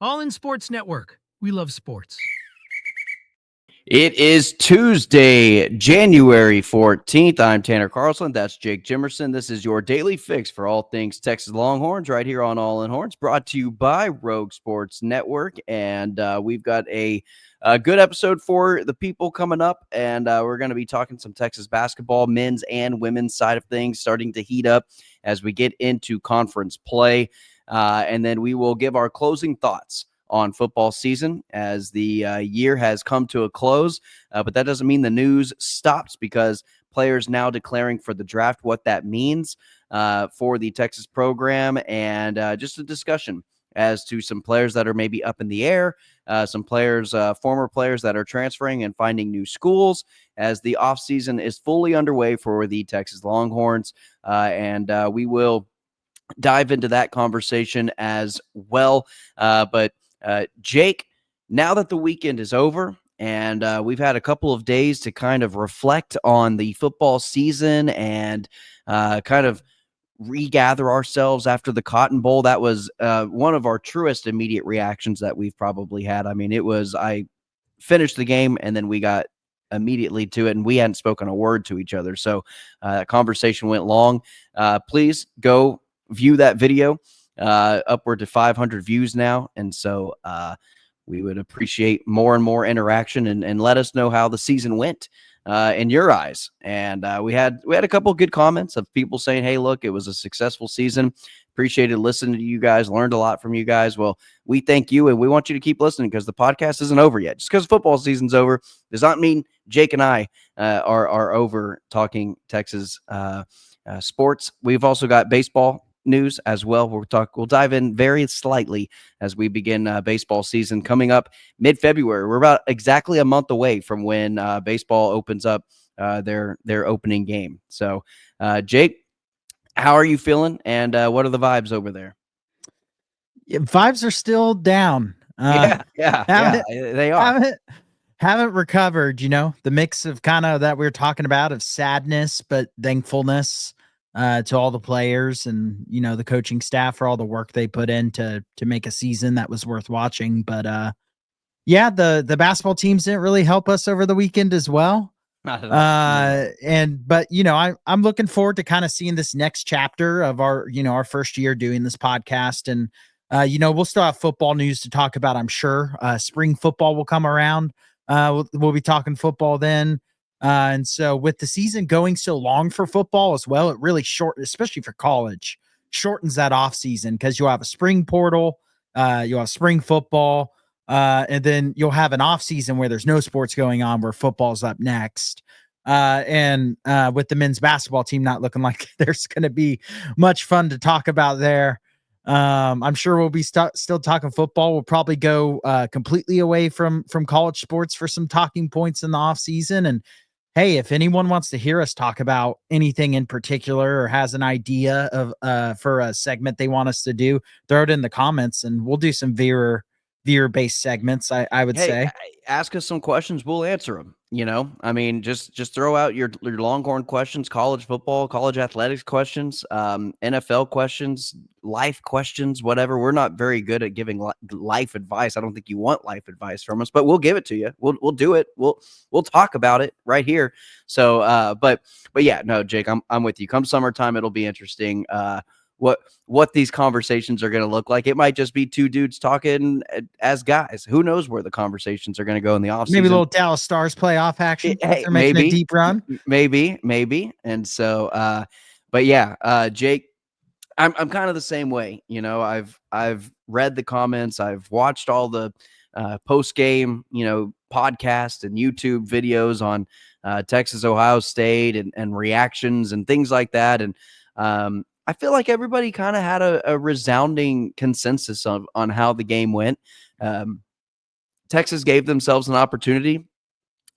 All in Sports Network. We love sports. It is Tuesday, January 14th. I'm Tanner Carlson. That's Jake Jimerson. This is your daily fix for all things Texas Longhorns right here on All in Horns, brought to you by Rogue Sports Network. And we've got a good episode for the people coming up. And we're going to be talking some Texas basketball, men's and women's side of things, starting to heat up as we get into conference play. And then we will give our closing thoughts on football season as the year has come to a close. But that doesn't mean the news stops, because players now declaring for the draft, what that means for the Texas program, and just a discussion as to some players that are maybe up in the air, some players, former players that are transferring and finding new schools as the offseason is fully underway for the Texas Longhorns. And we will dive into that conversation as well. But Jake, now that the weekend is over and we've had a couple of days to kind of reflect on the football season and kind of regather ourselves after the Cotton Bowl, that was one of our truest immediate reactions that we've probably had. I mean, I finished the game and then we got immediately to it, and we hadn't spoken a word to each other. So that conversation went long. Please go view that video. Upward to 500 views now. And so we would appreciate more and more interaction, and let us know how the season went in your eyes. And we had a couple of good comments of people saying, hey, look, it was a successful season. Appreciated listening to you guys, learned a lot from you guys. Well, we thank you, and we want you to keep listening, because the podcast isn't over yet. Just because football season's over does not mean Jake and I are over talking Texas sports. We've also got baseball news as well. We'll dive in very slightly as we begin baseball season coming up mid-February. We're about exactly a month away from when baseball opens up their opening game. So, Jake, how are you feeling, and what are the vibes over there? Yeah, vibes are still down. Yeah, they are. Haven't recovered, the mix of kind of that we were talking about, of sadness but thankfulness to all the players and the coaching staff for all the work they put in to make a season that was worth watching. But the basketball teams didn't really help us over the weekend as well. Not at all. But I'm looking forward to kind of seeing this next chapter of our first year doing this podcast. And we'll still have football news to talk about, I'm sure. Spring football will come around. We'll be talking football then. And so with the season going so long for football as well, it really especially for college, shortens that off season, because you'll have a spring portal, you'll have spring football, and then you'll have an off season where there's no sports going on, where football's up next. And with the men's basketball team not looking like there's going to be much fun to talk about there. I'm sure we'll be still talking football. We'll probably go completely away from college sports for some talking points in the off season. And hey, if anyone wants to hear us talk about anything in particular, or has an idea of for a segment they want us to do, throw it in the comments, and we'll do some viewer-based segments. I would say, ask us some questions, we'll answer them. I mean, just throw out your Longhorn questions, college football, college athletics questions, NFL questions, life questions, whatever. We're not very good at giving life advice. I don't think you want life advice from us, but we'll give it to you. We'll do it. We'll talk about it right here. So, but yeah, no, Jake, I'm with you. Come summertime, it'll be interesting. What these conversations are going to look like. It might just be two dudes talking as guys. Who knows where the conversations are going to go in the offseason? Maybe a little Dallas Stars playoff action. Hey, they're making a deep run. Maybe. And so, but yeah, Jake, I'm kind of the same way. I've read the comments. I've watched all the post game, podcast and YouTube videos on Texas, Ohio State, and reactions and things like that. And I feel like everybody kind of had a resounding consensus on how the game went. Texas gave themselves an opportunity.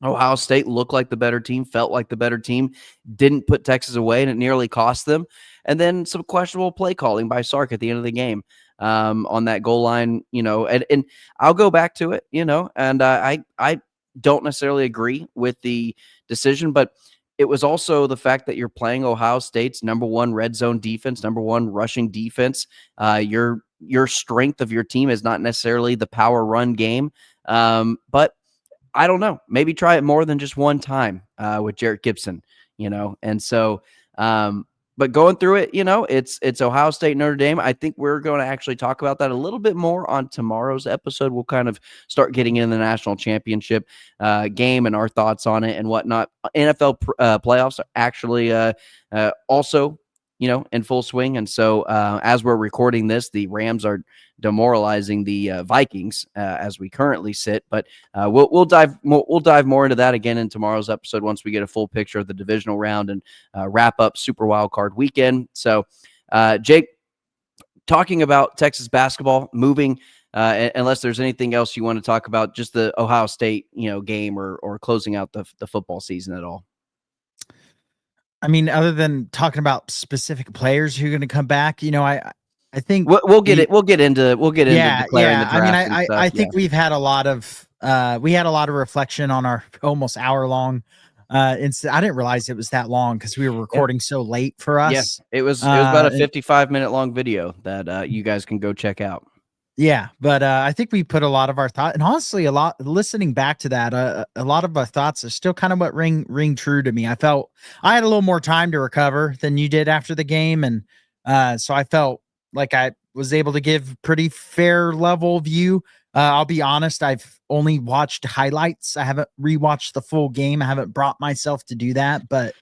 Ohio State looked like the better team, felt like the better team, didn't put Texas away, and it nearly cost them. And then some questionable play calling by Sark at the end of the game on that goal line, and I'll go back to it, and I don't necessarily agree with the decision, but it was also the fact that you're playing Ohio State's number one red zone defense, number one rushing defense. You're your strength of your team is not necessarily the power run game. But I don't know, maybe try it more than just one time with Jarrett Gibson, and so but going through it, it's Ohio State, Notre Dame. I think we're going to actually talk about that a little bit more on tomorrow's episode. We'll kind of start getting in the national championship game and our thoughts on it and whatnot. NFL playoffs are actually also, in full swing. And so as we're recording this, the Rams are demoralizing the Vikings as we currently sit. But we'll dive more into that again in tomorrow's episode once we get a full picture of the divisional round and wrap up Super Wild Card weekend. So, Jake, talking about Texas basketball moving. Unless there's anything else you want to talk about, just the Ohio State, game or closing out the football season at all. I mean, other than talking about specific players who are going to come back, I think we'll get into declaring the draft. I mean, I think we've had a lot of reflection on our almost hour long. I didn't realize it was that long because we were recording so late for us. Yes, it was about a 55-minute long video that you guys can go check out. Yeah, but I think we put a lot of our thought, and honestly, listening back to that, a lot of our thoughts are still kind of what ring true to me. I felt I had a little more time to recover than you did after the game, and so I felt like I was able to give pretty fair level view. I'll be honest, I've only watched highlights. I haven't rewatched the full game. I haven't brought myself to do that, but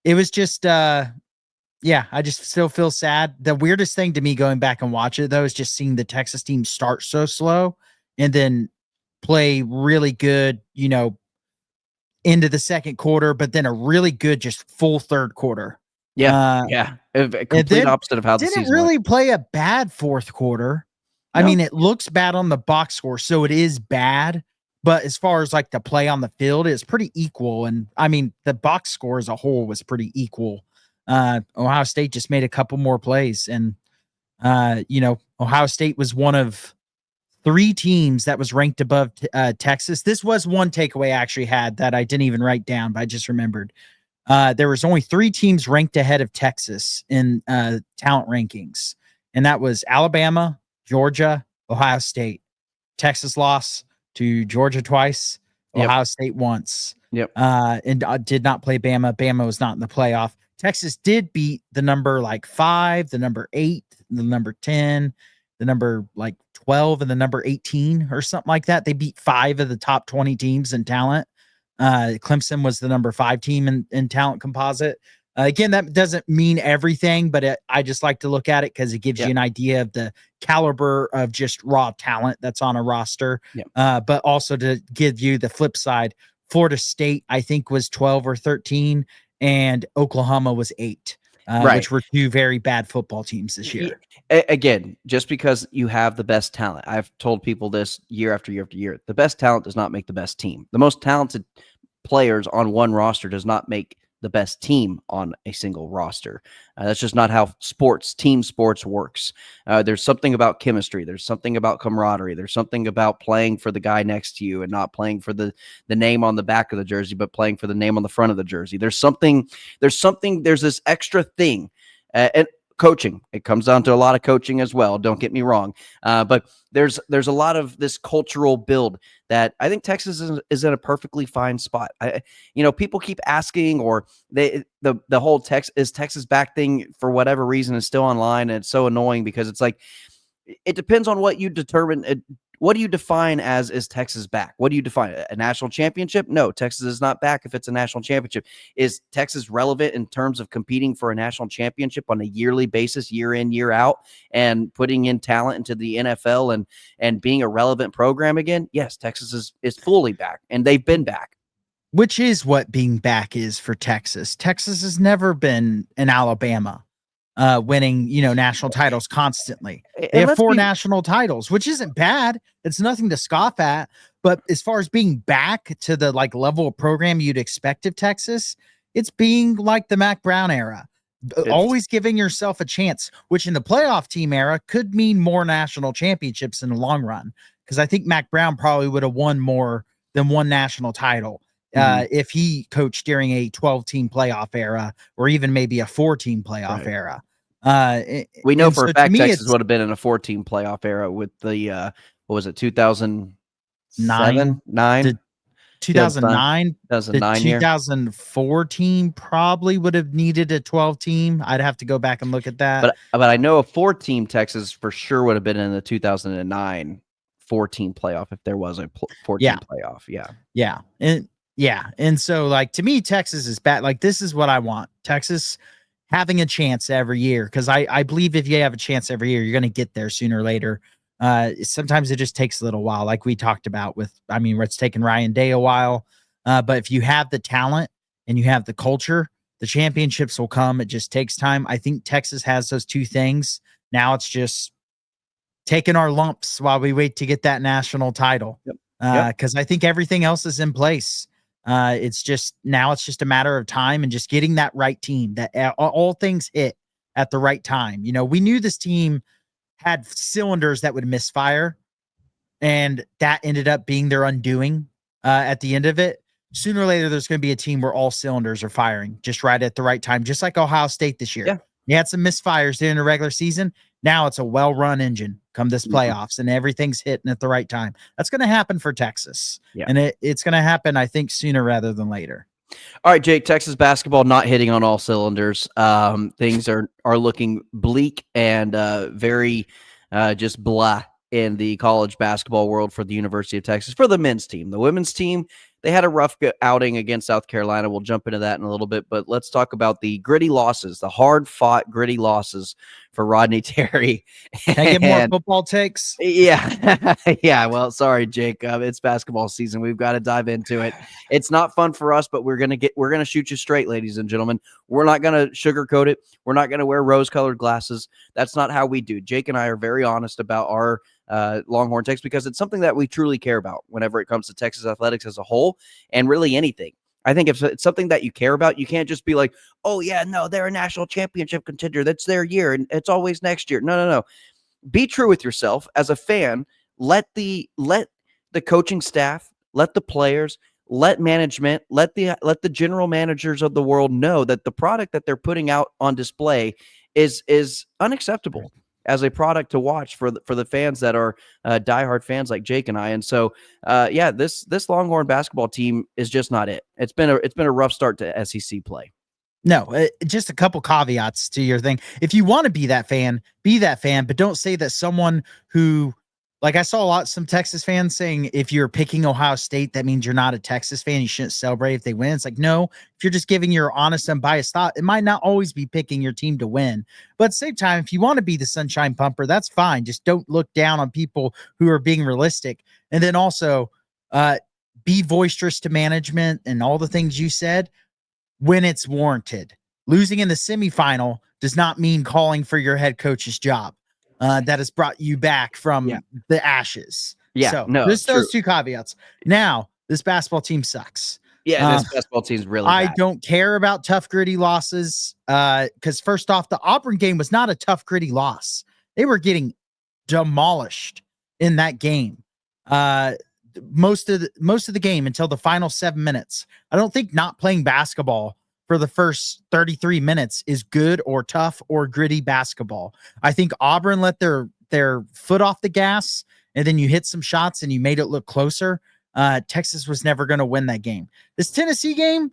it was just yeah, I just still feel sad. The weirdest thing to me going back and watch it, though, is just seeing the Texas team start so slow and then play really good, into the second quarter, but then a really good just full third quarter. Yeah. Complete opposite of how the season didn't really play a bad fourth quarter. No. I mean, it looks bad on the box score, so it is bad. But as far as like the play on the field, it's pretty equal. And I mean, the box score as a whole was pretty equal. Ohio State just made a couple more plays, and Ohio State was one of 3 teams that was ranked above Texas. This was one takeaway I actually had that I didn't even write down, but I just remembered. There was only 3 teams ranked ahead of Texas in talent rankings, and that was Alabama, Georgia, Ohio State. Texas lost to Georgia twice, Ohio State once. Yep. And did not play Bama. Bama was not in the playoff. Texas did beat the number 5, the number 8, the number 10, the number 12, and the number 18 or something like that. They beat 5 of the top 20 teams in talent. Clemson was the number 5 team in talent composite. Again, that doesn't mean everything, but I just like to look at it because it gives you an idea of the caliber of just raw talent that's on a roster. But also to give you the flip side, Florida State, I think, was 12 or 13. And Oklahoma was 8, which were 2 very bad football teams this year. Again, just because you have the best talent, I've told people this year after year after year, the best talent does not make the best team. The most talented players on one roster does not make the best team on a single roster. That's just not how team sports works. There's something about chemistry. There's something about camaraderie. There's something about playing for the guy next to you and not playing for the name on the back of the jersey, but playing for the name on the front of the jersey. There's this extra thing. And coaching, it comes down to a lot of coaching as well. Don't get me wrong. But there's a lot of this cultural build that I think Texas is in a perfectly fine spot. People keep asking, or the whole Texas back thing for whatever reason is still online, and it's so annoying because it's like it depends on what you determine. What do you define as is Texas back? What do you define? A national championship? No, Texas is not back if it's a national championship. Is Texas relevant in terms of competing for a national championship on a yearly basis, year in, year out, and putting in talent into the NFL and being a relevant program again? Yes, Texas is fully back, and they've been back. Which is what being back is for Texas. Texas has never been an Alabama. Winning, national titles constantly. They have 4 national titles, which isn't bad. It's nothing to scoff at. But as far as being back to the level of program you'd expect of Texas, it's being like the Mac Brown era. Always giving yourself a chance, which in the playoff team era could mean more national championships in the long run. Because I think Mac Brown probably would have won more than 1 national title. If he coached during a 12-team playoff era, or even maybe a 4-team playoff era. We know And for so a to fact me, Texas it's would have been in a 14 playoff era with the what was it, 2007, nine, 9, the 2009, the 2009 year. 2004 team probably would have needed a 12 team. I'd have to go back and look at that. But I know a 4-team Texas for sure would have been in the 2009 14 playoff if there was a 14 Yeah. playoff. Yeah. And so like to me, Texas is bad. Like this is what I want. Texas having a chance every year, because I believe if you have a chance every year, you're going to get there sooner or later. Sometimes it just takes a little while, like we talked about with, I mean, it's taken Ryan Day a while. But if you have the talent and you have the culture, the championships will come. It just takes time. I think Texas has those two things. Now it's just taking our lumps while we wait to get that national title. Yep. Because I think everything else is in place. It's just a matter of time and just getting that right team that all things hit at the right time. You know, we knew this team had cylinders that would misfire, and that ended up being their undoing at the end of it. Sooner or later, there's going to be a team where all cylinders are firing just right at the right time, just like Ohio State this year. Yeah. You had some misfires during the regular season. Now it's a well-run engine come this playoffs, and everything's hitting at the right time. That's going to happen for Texas. Yeah. And it's going to happen, I think, sooner rather than later. All right, Jake, Texas basketball not hitting on all cylinders. Things are looking bleak and very just blah in the college basketball world for the University of Texas, for the men's team. The women's team, they had a rough outing against South Carolina. We'll jump into that in a little bit, but let's talk about the gritty losses, the hard-fought gritty losses for Rodney Terry. Can I get more football takes? Yeah. Yeah. Well, sorry, Jake. It's basketball season. We've got to dive into it. It's not fun for us, but we're going to shoot you straight, ladies and gentlemen. We're not going to sugarcoat it. We're not going to wear rose-colored glasses. That's not how we do. Jake and I are very honest about our Longhorn takes because it's something that we truly care about whenever it comes to Texas athletics as a whole and really anything. I think if it's something that you care about, you can't just be like, oh, yeah, no, they're a national championship contender. That's their year, and it's always next year. No. Be true with yourself as a fan. Let the coaching staff, let the players, let management, let the general managers of the world know that the product that they're putting out on display is unacceptable as a product to watch for the fans that are diehard fans like Jake and I. And so, this Longhorn basketball team is just not it. It's been a rough start to SEC play. No, just a couple caveats to your thing. If you want to be that fan, but don't say that someone who, like I saw some Texas fans saying, if you're picking Ohio State, that means you're not a Texas fan. You shouldn't celebrate if they win. It's like, no, if you're just giving your honest, unbiased thought, it might not always be picking your team to win. But at the same time, if you want to be the sunshine pumper, that's fine. Just don't look down on people who are being realistic. And then also be boisterous to management and all the things you said when it's warranted. Losing in the semifinal does not mean calling for your head coach's job. That has brought you back from the ashes. Yeah, so no, just those two caveats. Now, this basketball team sucks. Yeah, this basketball team's really bad. I don't care about tough, gritty losses because first off, the Auburn game was not a tough, gritty loss. They were getting demolished in that game. Most of the game until the final 7 minutes. I don't think not playing basketball for the first 33 minutes is good or tough or gritty basketball. I think Auburn let their foot off the gas, and then you hit some shots and you made it look closer. Texas was never going to win that game. This Tennessee game,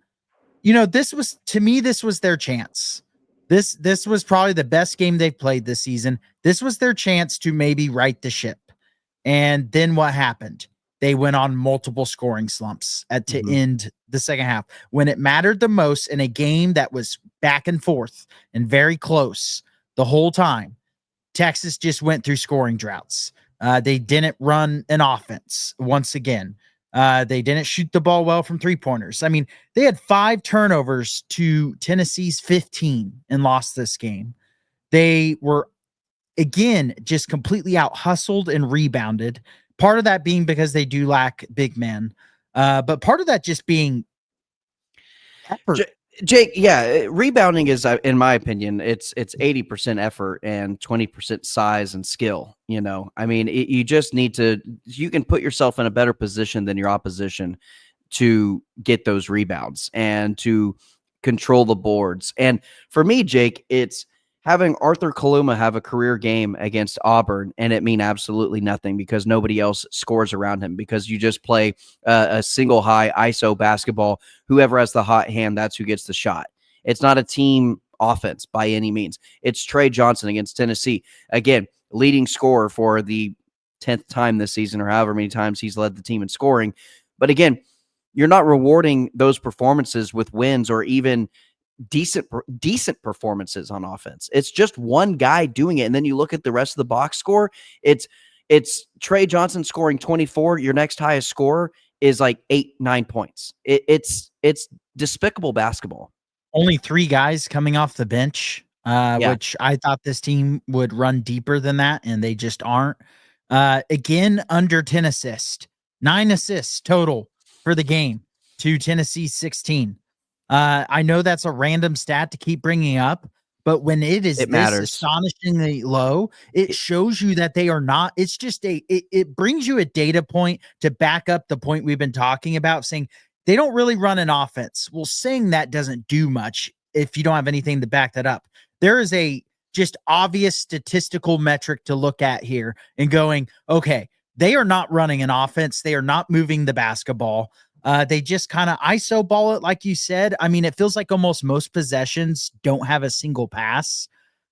this was their chance. This was probably the best game they've played this season. This was their chance to maybe right the ship. And then what happened? They went on multiple scoring slumps to end the second half. When it mattered the most in a game that was back and forth and very close the whole time, Texas just went through scoring droughts. They didn't run an offense once again. They didn't shoot the ball well from three-pointers. I mean, they had 5 turnovers to Tennessee's 15 and lost this game. They were, again, just completely out-hustled and rebounded. Part of that being because they do lack big men, but part of that just being effort. Jake, rebounding is, in my opinion, it's 80% effort and 20% size and skill. I mean, you just need to. You can put yourself in a better position than your opposition to get those rebounds and to control the boards. And for me, Jake, it's having Arthur Kaluma have a career game against Auburn and it mean absolutely nothing because nobody else scores around him, because you just play a single high ISO basketball. Whoever has the hot hand, that's who gets the shot. It's not a team offense by any means. It's Trey Johnson against Tennessee. Again, leading scorer for the 10th time this season, or however many times he's led the team in scoring. But again, you're not rewarding those performances with wins or even decent performances on offense. It's just one guy doing it. And then you look at the rest of the box score. It's Trey Johnson scoring 24. Your next highest scorer is like 8-9 points. It's despicable basketball. Only 3 guys coming off the bench, which I thought this team would run deeper than that, and they just aren't. Again, under 10 assists, 9 assists total for the game to Tennessee's 16. I know that's a random stat to keep bringing up, but when it matters. Astonishingly low, it shows you that they are not. It's just it brings you a data point to back up the point we've been talking about, saying they don't really run an offense. Well, saying that doesn't do much if you don't have anything to back that up. There is a just obvious statistical metric to look at here and going, okay, they are not running an offense. They are not moving the basketball. They just kind of ISO ball it, like you said. I mean, it feels like almost most possessions don't have a single pass.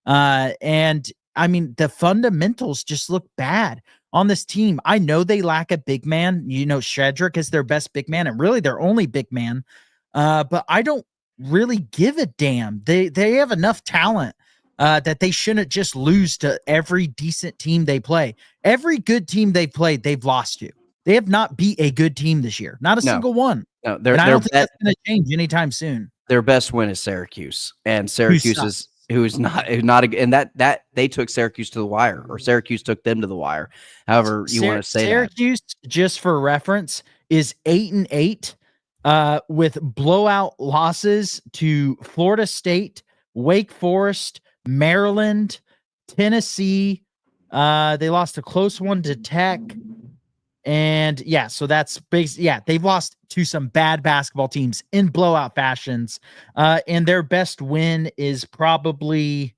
And I mean, the fundamentals just look bad on this team. I know they lack a big man. Shedrick is their best big man and really their only big man. But I don't really give a damn. They have enough talent that they shouldn't just lose to every decent team they play. Every good team they played, they've lost to. They have not beat a good team this year. Not a single one. No, and I don't think that's going to change anytime soon. Their best win is Syracuse, and Syracuse who's not and that they took Syracuse to the wire, or Syracuse took them to the wire. However you want to say Syracuse, just for reference, is 8-8 with blowout losses to Florida State, Wake Forest, Maryland, Tennessee. They lost a close one to Tech. And yeah, so that's big. Yeah, they've lost to some bad basketball teams in blowout fashions. And their best win is probably,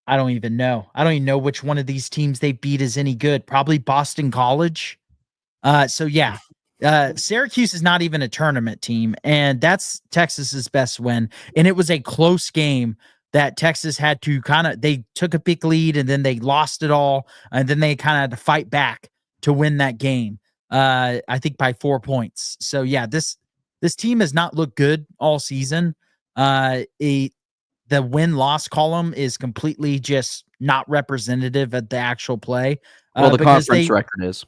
I don't even know. I don't even know which one of these teams they beat is any good. Probably Boston College. So yeah, Syracuse is not even a tournament team, and that's Texas's best win. And it was a close game that Texas had to they took a big lead and then they lost it all. And then they kind of had to fight back to win that game. I think by 4 points. So yeah, this team has not looked good all season. The win-loss column is completely just not representative of the actual play. Well, the conference record is.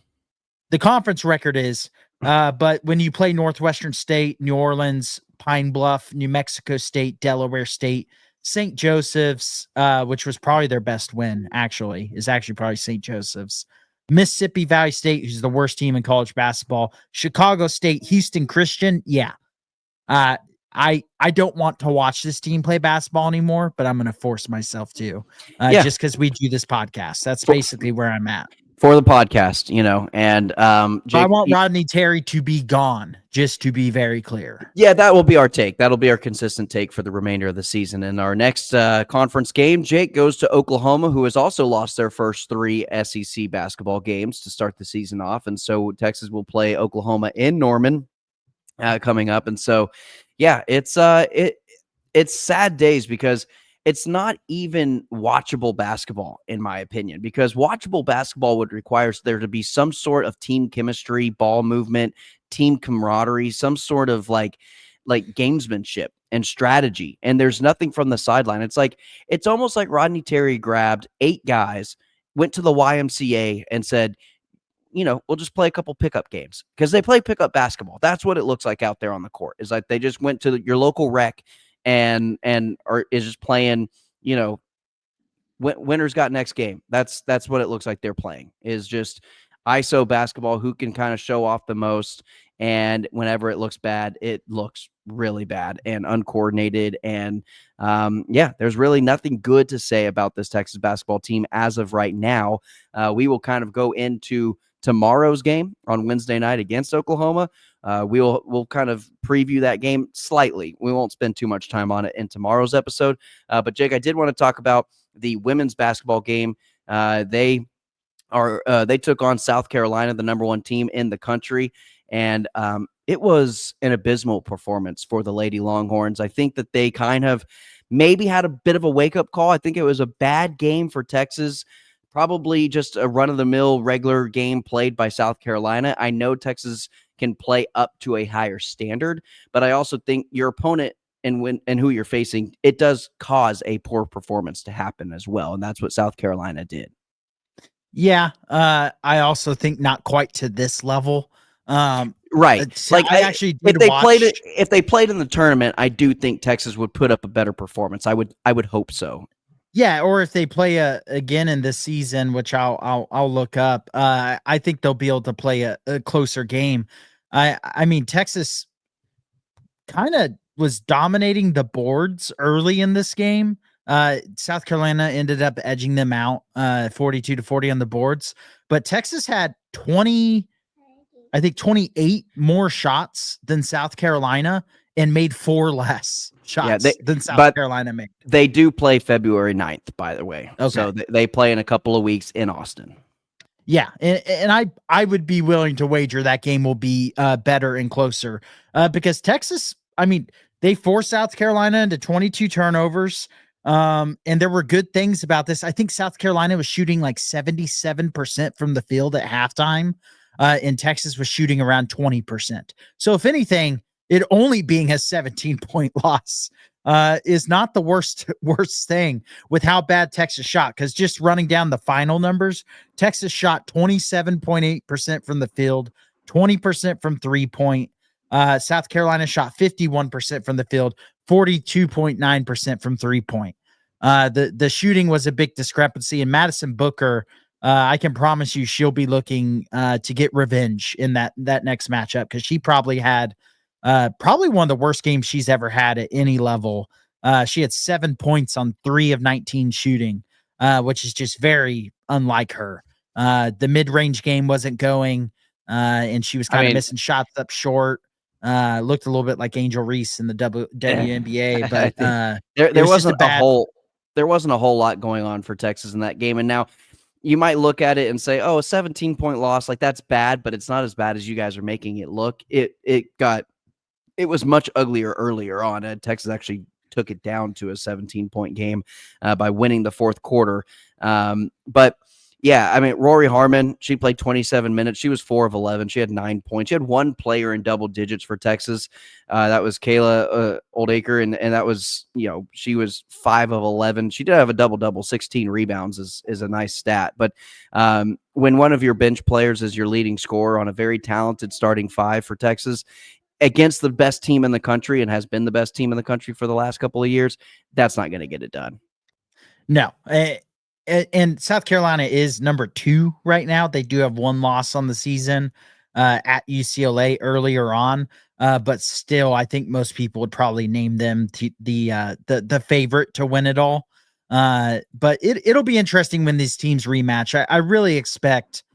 The conference record is, but when you play Northwestern State, New Orleans, Pine Bluff, New Mexico State, Delaware State, St. Joseph's, which was probably their best win, is actually probably St. Joseph's. Mississippi Valley State, who's the worst team in college basketball. Chicago State, Houston Christian. Yeah. I don't want to watch this team play basketball anymore, but I'm going to force myself to, just because we do this podcast. That's basically where I'm at. For the podcast, and Jake, I want Rodney Terry to be gone, just to be very clear. Yeah, that will be our take. That'll be our consistent take for the remainder of the season. And our next conference game, Jake goes to Oklahoma, who has also lost their first 3 SEC basketball games to start the season off. And so Texas will play Oklahoma in Norman coming up. And so, yeah, it's sad days because it's not even watchable basketball, in my opinion, because watchable basketball would require there to be some sort of team chemistry, ball movement, team camaraderie, some sort of like gamesmanship and strategy. And there's nothing from the sideline. It's almost like Rodney Terry grabbed 8 guys, went to the YMCA and said, we'll just play a couple pickup games, because they play pickup basketball. That's what it looks like out there on the court. Is like they just went to your local rec and is just playing, winner's got next game. That's what it looks like they're playing, is just ISO basketball, who can kind of show off the most. And whenever it looks bad, it looks really bad and uncoordinated. And there's really nothing good to say about this Texas basketball team as of right now. We will kind of go into tomorrow's game on Wednesday night against Oklahoma. We'll kind of preview that game slightly. We won't spend too much time on it in tomorrow's episode. But Jake, I did want to talk about the women's basketball game. They took on South Carolina, the number 1 team in the country, and it was an abysmal performance for the Lady Longhorns. I think that they kind of maybe had a bit of a wake-up call. I think it was a bad game for Texas, probably just a run-of-the-mill regular game played by South Carolina. I know Texas can play up to a higher standard, but I also think your opponent and who you're facing, it does cause a poor performance to happen as well, and that's what South Carolina did. Yeah, I also think not quite to this level. Right. Like I actually did if they played in the tournament, I do think Texas would put up a better performance. I would hope so. Yeah, or if they play again in this season, which I'll look up, I think they'll be able to play a closer game. I mean, Texas kind of was dominating the boards early in this game. South Carolina ended up edging them out 42-40 on the boards, but Texas had 28 more shots than South Carolina and made 4 less shots than South Carolina made. They do play February 9th, by the way. Okay. So they play in a couple of weeks in Austin. Yeah, and I would be willing to wager that game will be better and closer because Texas, I mean, they forced South Carolina into 22 turnovers, and there were good things about this. I think South Carolina was shooting like 77% from the field at halftime, and Texas was shooting around 20%. So if anything, it only being a 17-point loss is not the worst thing with how bad Texas shot. Because just running down the final numbers, Texas shot 27.8% from the field, 20% from 3-point. South Carolina shot 51% from the field, 42.9% from 3-point. The shooting was a big discrepancy, and Madison Booker, I can promise you she'll be looking to get revenge in that next matchup because she probably had probably one of the worst games she's ever had at any level. She had 7 points on 3 of 19 shooting, which is just very unlike her. The mid-range game wasn't going, and she was kind of missing shots up short. Looked a little bit like Angel Reese in the WNBA, but there wasn't a whole lot going on for Texas in that game. And now you might look at it and say, "Oh, a 17-point loss, like that's bad," but it's not as bad as you guys are making it look. It was much uglier earlier on. Texas actually took it down to a 17-point game by winning the fourth quarter. But yeah, I mean, Rory Harmon, she played 27 minutes. She was 4 of 11. She had 9 points. She had one player in double digits for Texas. That was Kayla Oldacre, and that was, she was 5 of 11. She did have a double-double. 16 rebounds is a nice stat. But when one of your bench players is your leading scorer on a very talented starting 5 for Texas against the best team in the country and has been the best team in the country for the last couple of years, that's not going to get it done. No. And South Carolina is number 2 right now. They do have 1 loss on the season at UCLA earlier on, but still, I think most people would probably name them the favorite to win it all. But it'll be interesting when these teams rematch. I really expect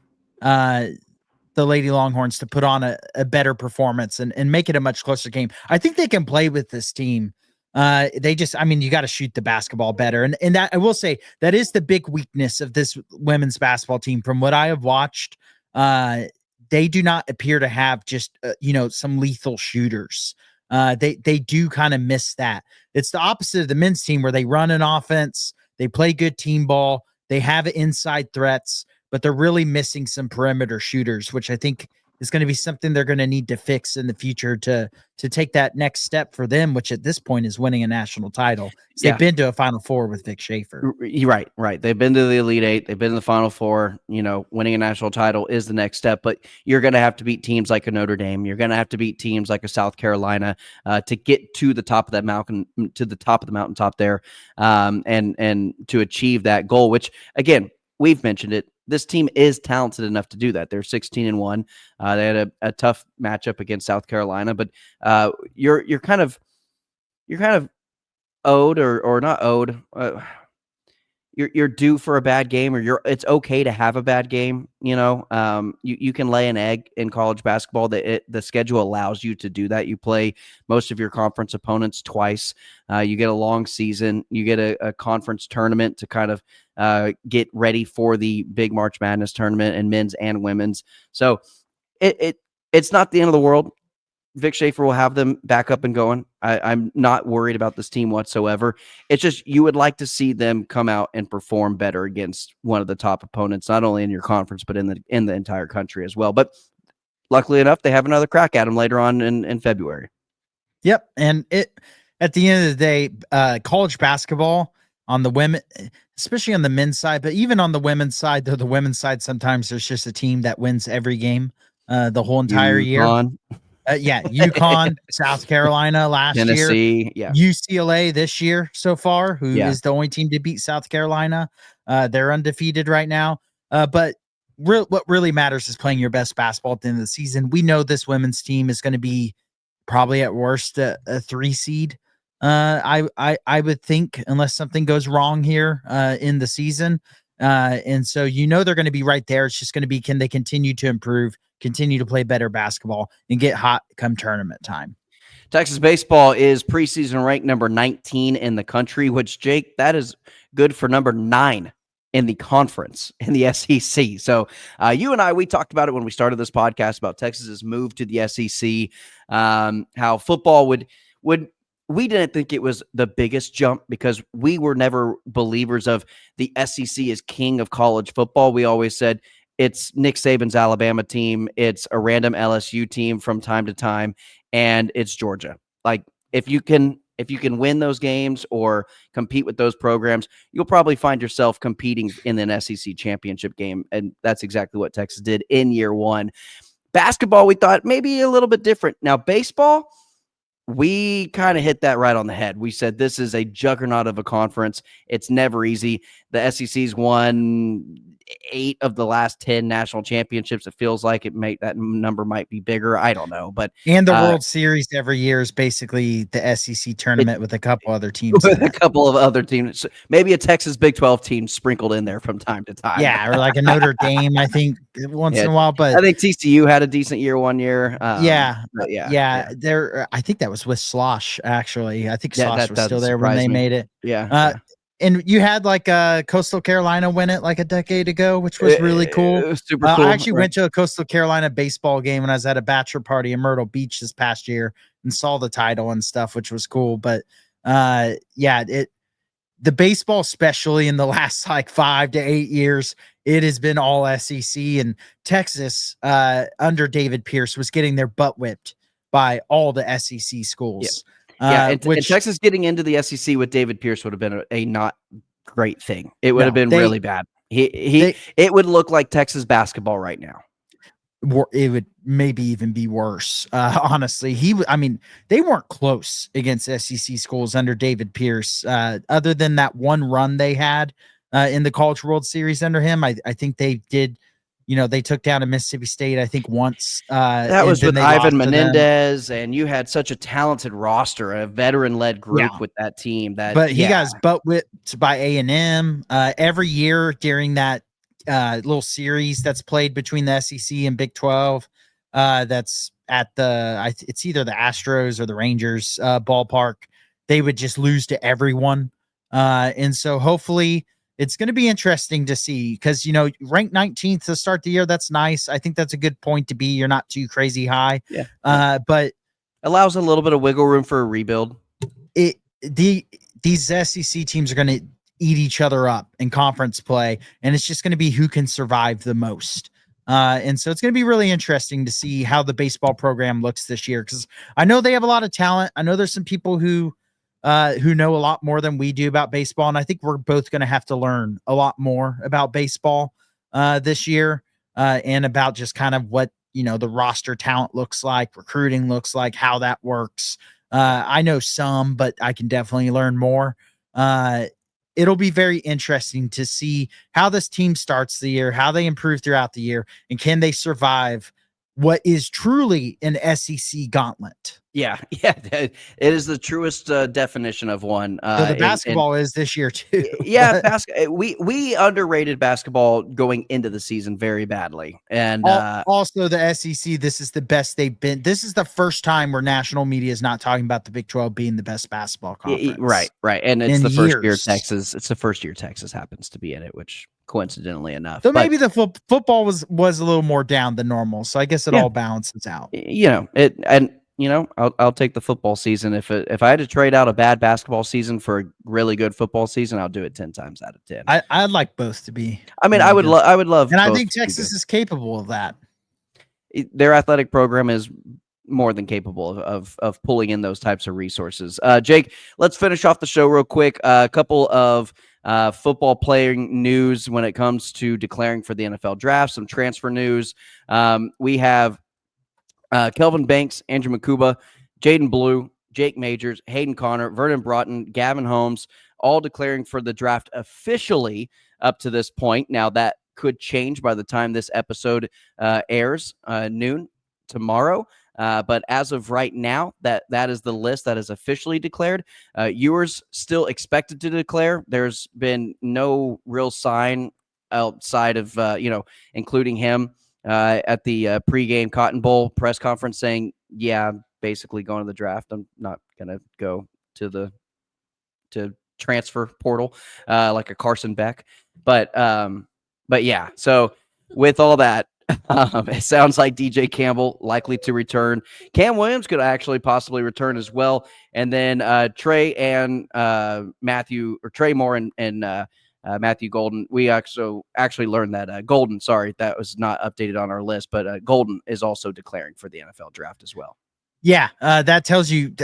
the Lady Longhorns to put on a better performance and make it a much closer game. I think they can play with this team. You got to shoot the basketball better. And that I will say that is the big weakness of this women's basketball team. From what I have watched, they do not appear to have just, some lethal shooters. They do kind of miss that. It's the opposite of the men's team where they run an offense, they play good team ball, they have inside threats, but they're really missing some perimeter shooters, which I think is going to be something they're going to need to fix in the future to take that next step for them, which at this point is winning a national title. They've been to a Final Four with Vic Schaefer. Right. They've been to the Elite Eight. They've been in the Final Four. Winning a national title is the next step, but you're going to have to beat teams like a Notre Dame. You're going to have to beat teams like a South Carolina to get to the top of that mountain, to the top of the mountaintop there, and to achieve that goal, which again, we've mentioned it. This team is talented enough to do that. They're 16-1. They had a tough matchup against South Carolina, but you're kind of owed or not owed. you're due for a bad game, or it's okay to have a bad game. You can lay an egg in college basketball. The schedule allows you to do that. You play most of your conference opponents twice. You get a long season. You get a conference tournament to kind of get ready for the big March Madness tournament, and men's and women's. So it's not the end of the world. Vic Schaefer will have them back up and going. I'm not worried about this team whatsoever. It's just you would like to see them come out and perform better against one of the top opponents, not only in your conference, but in the entire country as well. But luckily enough, they have another crack at them later on in February. Yep. And at the end of the day, college basketball on the women, especially on the men's side, but even on the women's side, though the women's side, sometimes there's just a team that wins every game the whole entire year. UConn, South Carolina last Tennessee, year, UCLA this year so far, who is the only team to beat South Carolina. They're undefeated right now. But what really matters is playing your best basketball at the end of the season. We know this women's team is going to be probably at worst a 3 seed. I would think, unless something goes wrong here in the season. And so they're going to be right there. It's just going to be, can they continue to improve, continue to play better basketball, and get hot come tournament time? Texas baseball is preseason ranked number 19 in the country, which, Jake, that is good for number 9 in the conference in the SEC. So you and I, we talked about it when we started this podcast about Texas's move to the SEC, how football would we didn't think it was the biggest jump because we were never believers of the SEC as king of college football. We always said it's Nick Saban's Alabama team, it's a random LSU team from time to time, and it's Georgia. Like if you can win those games or compete with those programs, you'll probably find yourself competing in an SEC championship game, and that's exactly what Texas did in year 1. Basketball, we thought maybe a little bit different. Now, baseball, we kind of hit that right on the head. We said this is a juggernaut of a conference. It's never easy. The SEC's won 8 of the last 10 national championships. It feels like that number might be bigger. I don't know, but the World Series every year is basically the SEC tournament with a couple other teams. With a couple of other teams, maybe a Texas Big 12 team sprinkled in there from time to time. Yeah, or like a Notre Dame, I think once in a while. But I think TCU had a decent year one year. I think that was with Slosh. Actually, I think Slosh was still there when they made it. And you had like Coastal Carolina win it like a decade ago, which was really cool. It was super cool. I actually went to a Coastal Carolina baseball game when I was at a bachelor party in Myrtle Beach this past year and saw the title and stuff, which was cool. But the baseball, especially in the last like 5 to 8 years, it has been all SEC, and Texas under David Pierce was getting their butt whipped by all the SEC schools. And Texas getting into the SEC with David Pierce would have been a not great thing. It would have been really bad. It would look like Texas basketball right now. It would maybe even be worse. Honestly, they weren't close against SEC schools under David Pierce. Other than that one run they had in the College World Series under him, I think they did. They took down a Mississippi State, I think, once. That was with Ivan Menendez, and you had such a talented roster, a veteran-led group with that team. But he got his butt whipped by A&M every year during that little series that's played between the SEC and Big 12. That's at it's either the Astros or the Rangers ballpark. They would just lose to everyone, and so hopefully. It's going to be interesting to see because, ranked 19th to start the year. That's nice. I think that's a good point to be. You're not too crazy high. But allows a little bit of wiggle room for a rebuild. These SEC teams are going to eat each other up in conference play, and it's just going to be who can survive the most. And so it's going to be really interesting to see how the baseball program looks this year because I know they have a lot of talent. I know there's some people who know a lot more than we do about baseball. And I think we're both going to have to learn a lot more about baseball this year and about just kind of what, the roster talent looks like, recruiting looks like, how that works. I know some, but I can definitely learn more. It'll be very interesting to see how this team starts the year, how they improve throughout the year, and can they survive what is truly an SEC gauntlet. Yeah, it is the truest definition of one. So the basketball is this year too. Yeah, But we underrated basketball going into the season very badly, and also the SEC, this is the best they've been. This is the first time where national media is not talking about the Big 12 being the best basketball conference right, and it's in the first year years. Texas. It's the first year Texas happens to be in it, which coincidentally enough. So But maybe the football was a little more down than normal. So I guess it yeah, all balances out. I'll take the football season. If I had to trade out a bad basketball season for a really good football season, I'll do it 10 times out of 10. I'd like both to be. I mean, really good. I would love, and I both think to be Texas good. is capable of that. Their athletic program is more than capable of pulling in those types of resources. Jake, let's finish off the show real quick. A couple of football playing news when it comes to declaring for the NFL draft, some transfer news. We have Kelvin Banks, Andrew Makuba, Jaden Blue, Jake Majors, Hayden Connor, Vernon Broughton, Gavin Holmes, all declaring for the draft officially up to this point. Now, that could change by the time this episode airs noon tomorrow. But as of right now, that is the list that is officially declared. Ewers still expected to declare. There's been no real sign outside of, including him at the pregame Cotton Bowl press conference saying, yeah, I'm basically going to the draft. I'm not going to go to transfer portal like a Carson Beck. But yeah, so with all that, it sounds like DJ Campbell likely to return. Cam Williams could actually possibly return as well. And then Trey and Matthew, or Trey Moore and Matthew Golden. We actually learned that Golden, sorry, that was not updated on our list, but Golden is also declaring for the NFL draft as well. Yeah, that tells you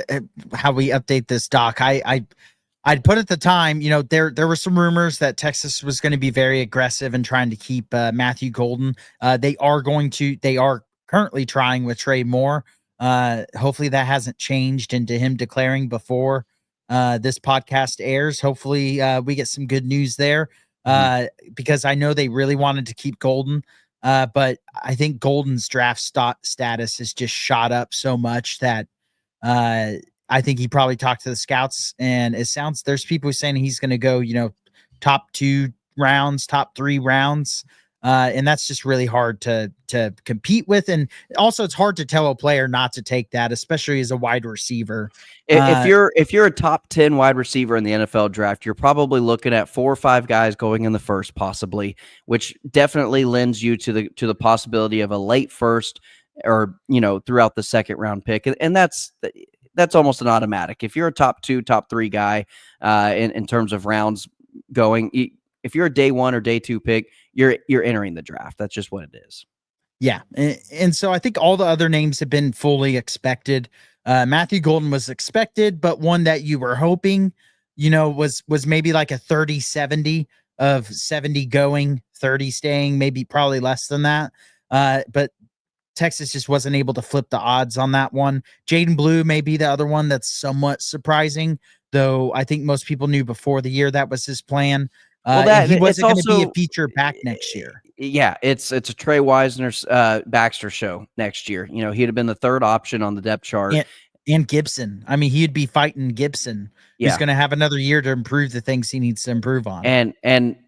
how we update this, Doc. I'd put at the time, there were some rumors that Texas was going to be very aggressive in trying to keep Matthew Golden. They are currently trying with Trey Moore. Hopefully that hasn't changed into him declaring before this podcast airs. Hopefully we get some good news there because I know they really wanted to keep Golden. But I think Golden's draft status has just shot up so much that I think he probably talked to the scouts, and there's people saying he's going to go, top 2 rounds, top 3 rounds. And that's just really hard to compete with. And also it's hard to tell a player not to take that, especially as a wide receiver. If you're a top 10 wide receiver in the NFL draft, you're probably looking at 4 or 5 guys going in the first, possibly, which definitely lends you to the possibility of a late first or, throughout the second round pick. And that's almost an automatic. If you're a top 2, top 3 guy in terms of rounds going, if you're a day 1 or day 2 pick, you're entering the draft. That's just what it is. Yeah. And so I think all the other names have been fully expected. Matthew Golden was expected, but one that you were hoping, was maybe like a 30-70 of 70 going, 30 staying, maybe probably less than that. But Texas just wasn't able to flip the odds on that one. Jaden Blue may be the other one that's somewhat surprising, though I think most people knew before the year that was his plan. Well, he wasn't going to be a feature back next year. Yeah, it's a Trey Wisner's Baxter show next year. He'd have been the 3rd option on the depth chart. And Gibson. I mean, he'd be fighting Gibson. He's going to have another year to improve the things he needs to improve on.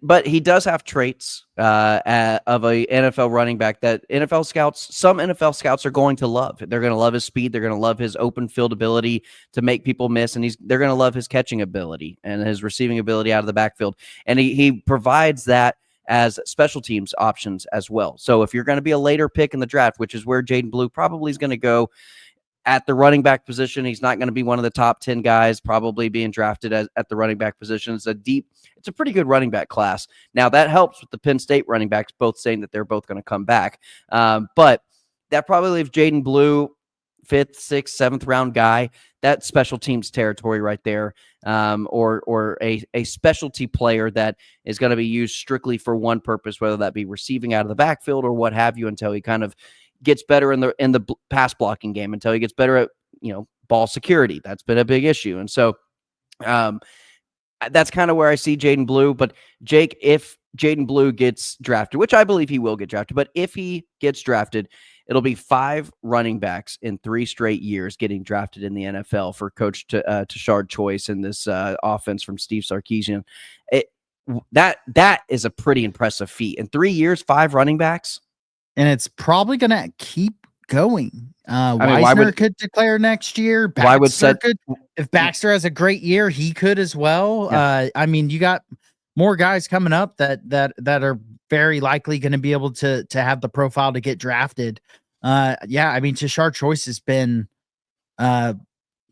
But he does have traits of a NFL running back that some NFL scouts are going to love. They're going to love his speed. They're going to love his open field ability to make people miss. And they're going to love his catching ability and his receiving ability out of the backfield. And he provides that as special teams options as well. So if you're going to be a later pick in the draft, which is where Jaden Blue probably is going to go, at the running back position, he's not going to be one of the top 10 guys probably being drafted at the running back position. It's a pretty good running back class. Now, that helps with the Penn State running backs both saying that they're both going to come back. But that probably leaves Jaden Blue, 5th, 6th, 7th round guy. That's special teams territory right there, or a specialty player that is going to be used strictly for one purpose, whether that be receiving out of the backfield or what have you, until he kind of gets better in the pass blocking game, until he gets better at ball security. That's been a big issue. And so that's kind of where I see Jaden Blue. But Jake, if Jaden Blue gets drafted, which I believe he will get drafted, but if he gets drafted, It'll be 5 running backs in 3 straight years getting drafted in the NFL for Coach Tashard Choice and this offense from Steve Sarkisian. That is a pretty impressive feat. In 3 years, 5 running backs. And it's probably going to keep going. Why Wisner would could declare next year. why would Baxter set could. If Baxter has a great year, he could as well. Yeah. I mean, you got more guys coming up that are very likely going to be able to have the profile to get drafted. Yeah, I mean, Tashard Choice has been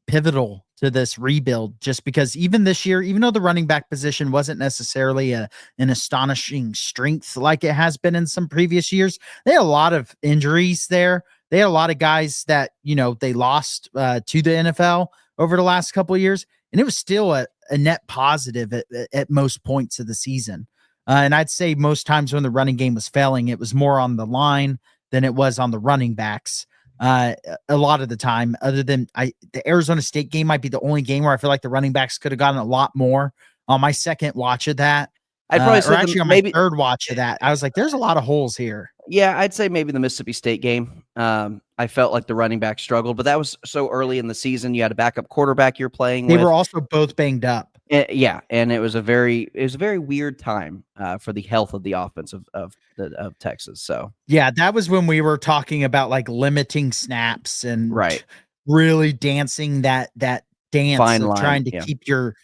pivotal to this rebuild, just because even this year, even though the running back position wasn't necessarily an astonishing strength like it has been in some previous years, they had a lot of injuries there. They had a lot of guys that, they lost to the NFL over the last couple of years, and it was still a net positive at most points of the season. And I'd say most times when the running game was failing, it was more on the line than it was on the running backs. A lot of the time, other than the Arizona State game might be the only game where I feel like the running backs could have gotten a lot more. On my second watch of that, I'd probably say on my third watch of that, I was like, "There's a lot of holes here." Yeah, I'd say maybe the Mississippi State game. I felt like the running back struggled, but that was so early in the season. You had a backup quarterback you're playing They with. were also both banged up. Yeah, and it was a very weird time for the health of the offense of Texas. So yeah, that was when we were talking about like limiting snaps and right, really dancing that dance fine of line, trying to keep your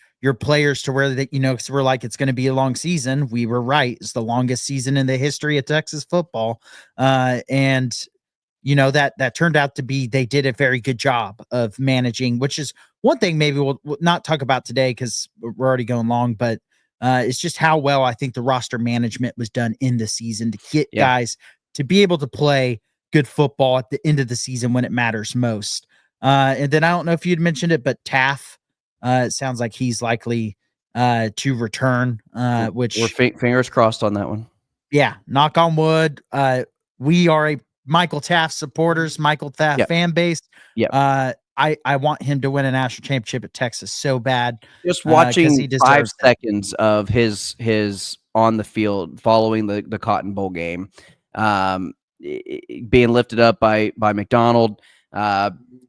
players to where they, because we're like, it's going to be a long season. We were right. It's the longest season in the history of Texas football. And that turned out to be, they did a very good job of managing, which is one thing maybe we'll not talk about today because we're already going long, but it's just how well I think the roster management was done in the season to get guys to be able to play good football at the end of the season when it matters most. And then I don't know if you'd mentioned it, but Taff, it sounds like he's likely to return, which we're fingers crossed on that one. Yeah, knock on wood. We are a Michael Taft supporters, Michael Taft fan base. Yeah. I want him to win a national championship at Texas so bad. Just watching he 5 deserves it. seconds of his on the field following the Cotton Bowl game, being lifted up by McDonald,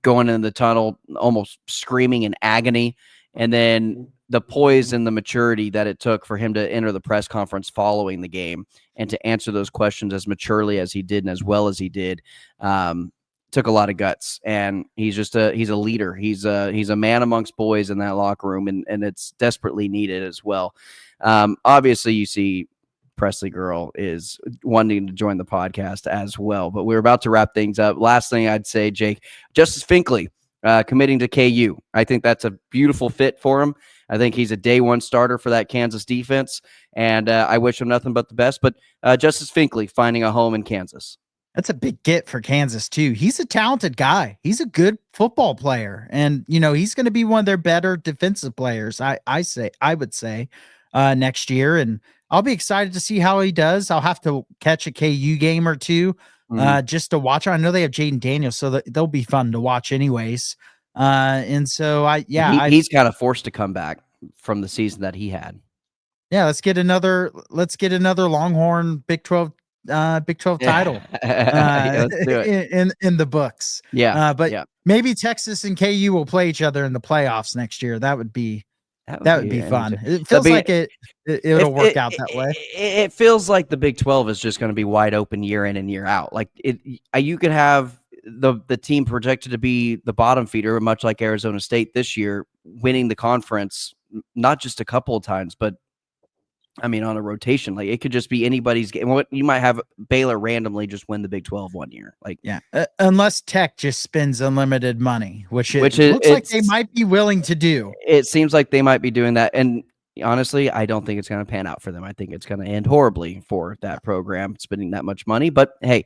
going in the tunnel, almost screaming in agony, and then the poise and the maturity that it took for him to enter the press conference following the game and to answer those questions as maturely as he did and as well as he did, took a lot of guts. And he's a leader. He's a man amongst boys in that locker room, and it's desperately needed as well. Obviously, you see Presley Girl is wanting to join the podcast as well, but we're about to wrap things up. Last thing I'd say, Jake, Justice Finkley committing to KU. I think that's a beautiful fit for him. I think he's a day one starter for that Kansas defense, and I wish him nothing but the best. But Justice Finkley finding a home in Kansas. That's a big get for Kansas, too. He's a talented guy. He's a good football player, and, he's going to be one of their better defensive players, I would say, next year, and I'll be excited to see how he does. I'll have to catch a KU game or two just to watch. I know they have Jaden Daniels, so they'll be fun to watch anyways. And so he's kind of forced to come back from the season that he had. Yeah, let's get another Longhorn Big 12 title let's do it. in the books. But maybe Texas and KU will play each other in the playoffs next year. That would be fun. It feels like it'll work out that way. It feels like the Big 12 is just going to be wide open year in and year out. Like you could have the team projected to be the bottom feeder, much like Arizona State this year, winning the conference not just a couple of times, but I mean on a rotation. Like it could just be anybody's game. What you might have Baylor randomly just win the Big 12 one year. Like unless Tech just spends unlimited money, which looks like they might be willing to do. It seems like they might be doing that, and honestly, I don't think it's going to pan out for them. I think it's going to end horribly for that program spending that much money. But hey,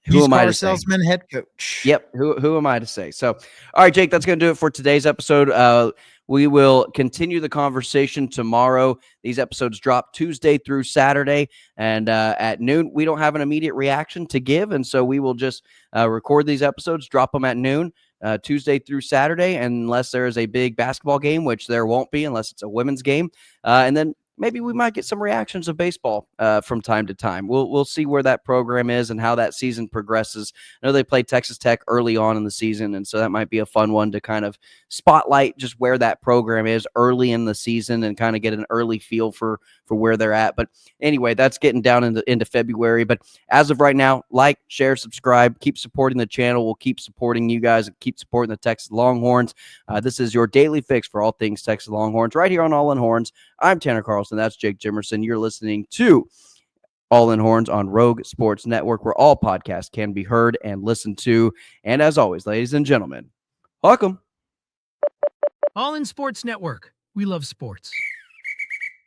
who am I to say? Salesman head coach. Yep. Who am I to say? So, all right, Jake, that's going to do it for today's episode. We will continue the conversation tomorrow. These episodes drop Tuesday through Saturday, and at noon, we don't have an immediate reaction to give, and so we will just record these episodes, drop them at noon, Tuesday through Saturday, unless there is a big basketball game, which there won't be unless it's a women's game, and then maybe we might get some reactions of baseball from time to time. We'll see where that program is and how that season progresses. I know they played Texas Tech early on in the season, and so that might be a fun one to kind of spotlight just where that program is early in the season and kind of get an early feel for where they're at. But anyway, that's getting down into February. But as of right now, like, share, subscribe, keep supporting the channel. We'll keep supporting you guys and keep supporting the Texas Longhorns. This is your daily fix for all things Texas Longhorns right here on All In Horns. I'm Tanner Carlson. That's Jake Jimerson. You're listening to All In Horns on Rogue Sports Network, where all podcasts can be heard and listened to. And as always, ladies and gentlemen, welcome. All in Sports Network. We love sports.